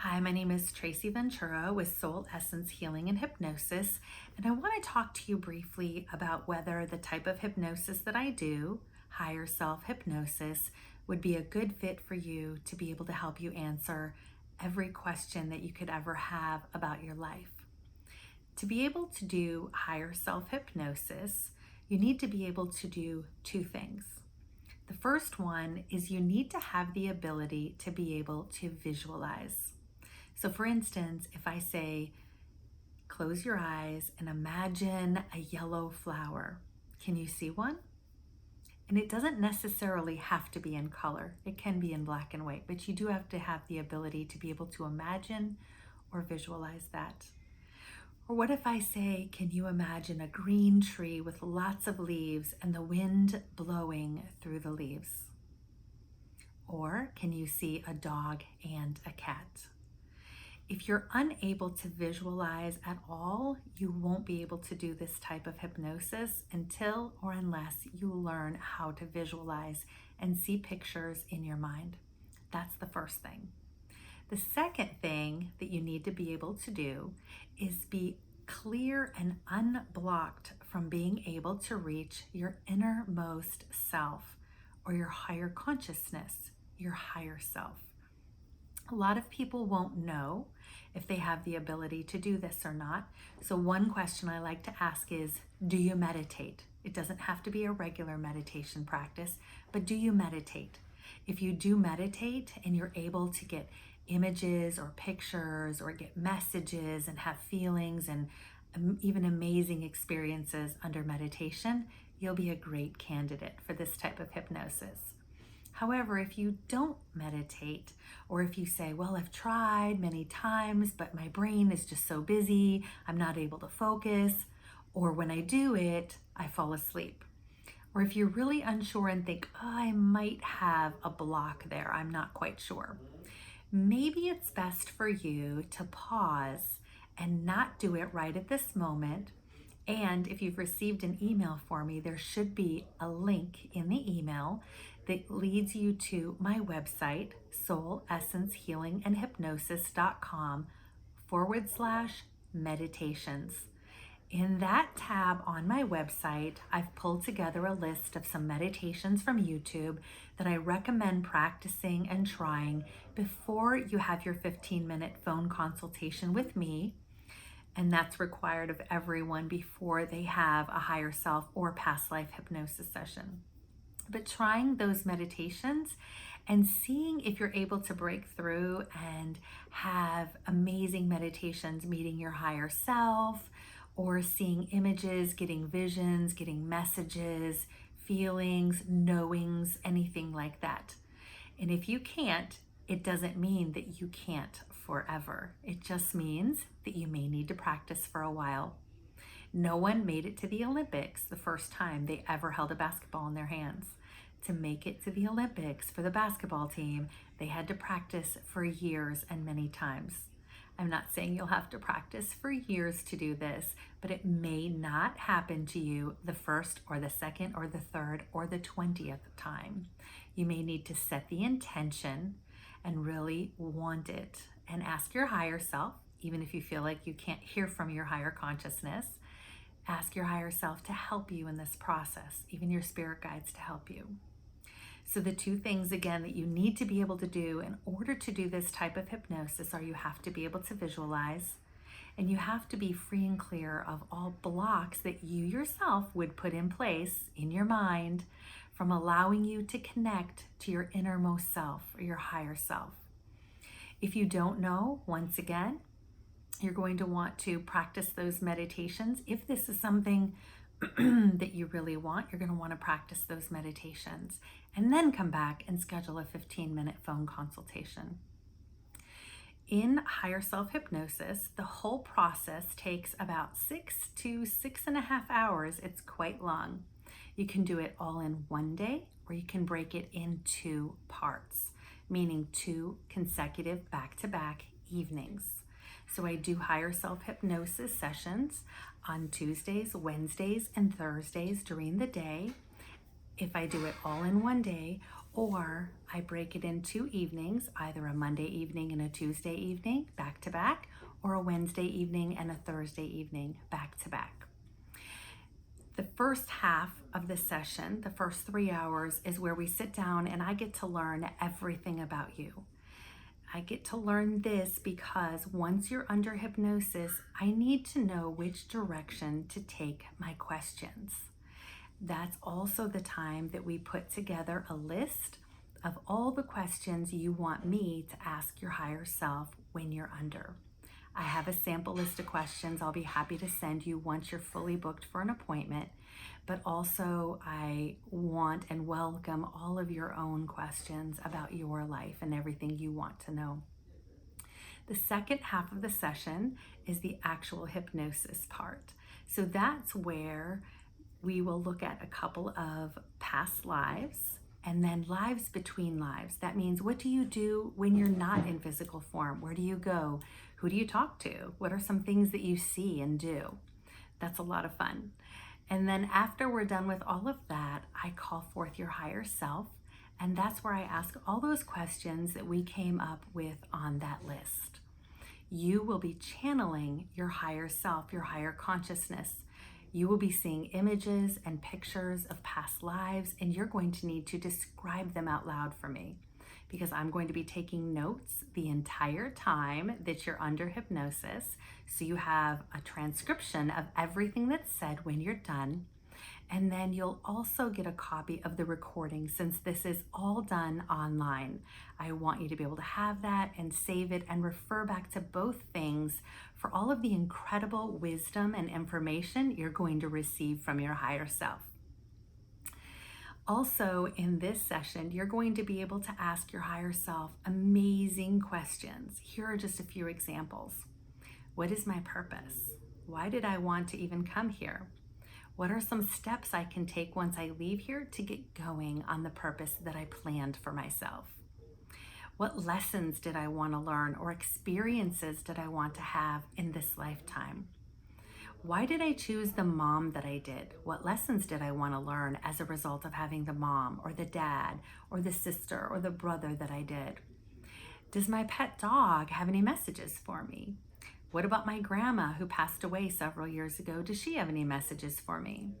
Hi, my name is Tracy Ventura with Soul Essence Healing and Hypnosis, and I want to talk to you briefly about whether the type of hypnosis that I do, higher self hypnosis, would be a good fit for you to be able to help you answer every question that you could ever have about your life. To be able to do higher self hypnosis, you need to be able to do two things. The first one is you need to have the ability to be able to visualize. So for instance, if I say, close your eyes and imagine a yellow flower, can you see one? And it doesn't necessarily have to be in color. It can be in black and white, but you do have to have the ability to be able to imagine or visualize that. Or what if I say, can you imagine a green tree with lots of leaves and the wind blowing through the leaves? Or can you see a dog and a cat? If you're unable to visualize at all, you won't be able to do this type of hypnosis until or unless you learn how to visualize and see pictures in your mind. That's the first thing. The second thing that you need to be able to do is be clear and unblocked from being able to reach your innermost self or your higher consciousness, your higher self. A lot of people won't know if they have the ability to do this or not. So one question I like to ask is, do you meditate? It doesn't have to be a regular meditation practice, but do you meditate? If you do meditate and you're able to get images or pictures or get messages and have feelings and even amazing experiences under meditation, you'll be a great candidate for this type of hypnosis. However, if you don't meditate, or if you say, well, I've tried many times, but my brain is just so busy, I'm not able to focus, or when I do it, I fall asleep. Or if you're really unsure and think, oh, I might have a block there, I'm not quite sure. Maybe it's best for you to pause and not do it right at this moment. And if you've received an email for me, there should be a link in the email that leads you to my website, soulessencehealingandhypnosis.com/meditations. In that tab on my website, I've pulled together a list of some meditations from YouTube that I recommend practicing and trying before you have your 15-minute phone consultation with me. And that's required of everyone before they have a higher self or past life hypnosis session. But trying those meditations and seeing if you're able to break through and have amazing meditations meeting your higher self, or seeing images, getting visions, getting messages, feelings, knowings, anything like that. And if you can't, it doesn't mean that you can't forever. It just means that you may need to practice for a while. No one made it to the Olympics the first time they ever held a basketball in their hands. To make it to the Olympics for the basketball team, they had to practice for years and many times. I'm not saying you'll have to practice for years to do this, but it may not happen to you the first or the second or the third or the 20th time. You may need to set the intention and really want it and ask your higher self, even if you feel like you can't hear from your higher consciousness, ask your higher self to help you in this process, even your spirit guides to help you. So the two things, again, that you need to be able to do in order to do this type of hypnosis are you have to be able to visualize, and you have to be free and clear of all blocks that you yourself would put in place in your mind from allowing you to connect to your innermost self or your higher self. If you don't know, once again, you're going to want to practice those meditations. If this is something that you really want, you're going to want to practice those meditations and then come back and schedule a 15-minute phone consultation. In higher self hypnosis, the whole process takes about 6 to 6.5 hours. It's quite long. You can do it all in one day, or you can break it in 2 parts, meaning 2 consecutive back-to-back evenings. So I do higher self hypnosis sessions on Tuesdays, Wednesdays, and Thursdays during the day. If I do it all in one day, Or I break it in 2 evenings, either a Monday evening and a Tuesday evening back to back, or a Wednesday evening and a Thursday evening back to back. The first half of the session, the first 3 hours, is where we sit down and I get to learn everything about you. I get to learn this because once you're under hypnosis, I need to know which direction to take my questions. That's also the time that we put together a list of all the questions you want me to ask your higher self when you're under. I have a sample list of questions I'll be happy to send you once you're fully booked for an appointment, but also I want and welcome all of your own questions about your life and everything you want to know. The second half of the session is the actual hypnosis part. So that's where we will look at a couple of past lives and then lives between lives. That means, what do you do when you're not in physical form? Where do you go? Who do you talk to? What are some things that you see and do? That's a lot of fun. And then after we're done with all of that, I call forth your higher self. And that's where I ask all those questions that we came up with on that list. You will be channeling your higher self, your higher consciousness. You will be seeing images and pictures of past lives, and you're going to need to describe them out loud for me because I'm going to be taking notes the entire time that you're under hypnosis. So you have a transcription of everything that's said when you're done. And then you'll also get a copy of the recording since this is all done online. I want you to be able to have that and save it and refer back to both things for all of the incredible wisdom and information you're going to receive from your higher self. Also, in this session, you're going to be able to ask your higher self amazing questions. Here are just a few examples. What is my purpose? Why did I want to even come here? What are some steps I can take once I leave here to get going on the purpose that I planned for myself? What lessons did I want to learn or experiences did I want to have in this lifetime? Why did I choose the mom that I did? What lessons did I want to learn as a result of having the mom or the dad or the sister or the brother that I did? Does my pet dog have any messages for me? What about my grandma who passed away several years ago? Does she have any messages for me?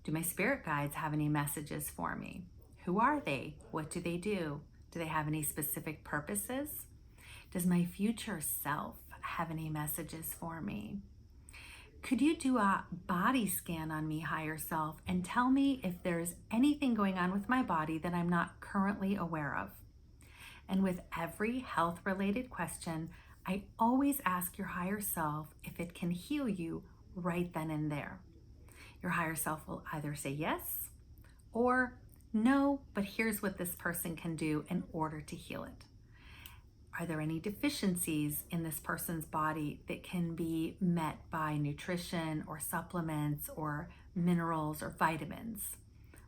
Do my spirit guides have any messages for me? Who are they? What do they do? Do they have any specific purposes? Does my future self have any messages for me? Could you do a body scan on me, higher self, and tell me if there's anything going on with my body that I'm not currently aware of? And with every health-related question, I always ask your higher self if it can heal you right then and there. Your higher self will either say yes or no, but here's what this person can do in order to heal it. Are there any deficiencies in this person's body that can be met by nutrition or supplements or minerals or vitamins?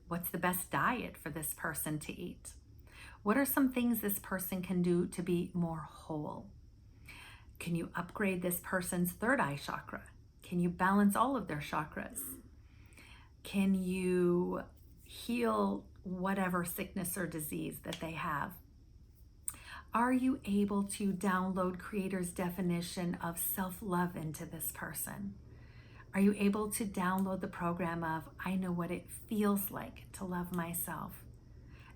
What's the best diet for this person to eat? What are some things this person can do to be more whole? Can you upgrade this person's third eye chakra? Can you balance all of their chakras? Can you heal whatever sickness or disease that they have? Are you able to download Creator's definition of self-love into this person? Are you able to download the program of, I know what it feels like to love myself,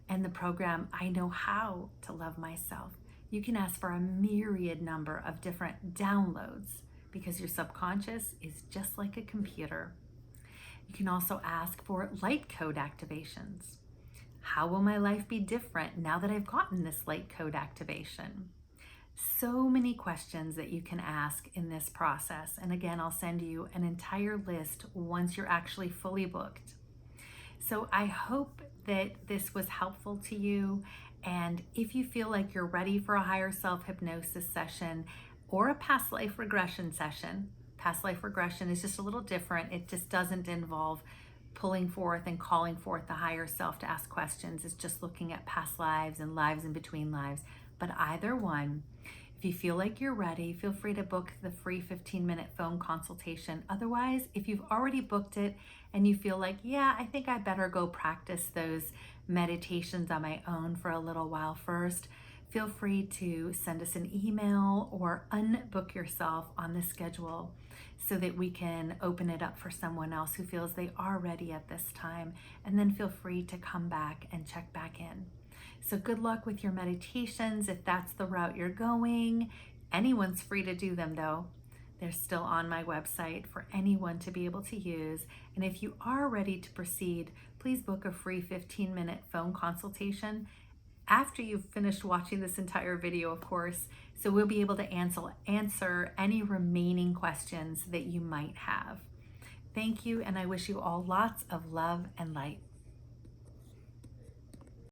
and the program, I know how to love myself? You can ask for a myriad number of different downloads because your subconscious is just like a computer. You can also ask for light code activations. How will my life be different now that I've gotten this light code activation? So many questions that you can ask in this process. And again, I'll send you an entire list once you're actually fully booked. So I hope that this was helpful to you. And if you feel like you're ready for a higher self hypnosis session or a past life regression session, past life regression is just a little different. It just doesn't involve pulling forth and calling forth the higher self to ask questions. It's just looking at past lives and lives in between lives. But either one, if you feel like you're ready, feel free to book the free 15-minute phone consultation. Otherwise, if you've already booked it and you feel like, yeah, I think I better go practice those meditations on my own for a little while first, feel free to send us an email or unbook yourself on the schedule so that we can open it up for someone else who feels they are ready at this time. And then feel free to come back and check back in. So good luck with your meditations if that's the route you're going. Anyone's free to do them though. They're still on my website for anyone to be able to use. And if you are ready to proceed, please book a free 15-minute phone consultation after you've finished watching this entire video, of course, so we'll be able to answer any remaining questions that you might have. Thank you, and I wish you all lots of love and light.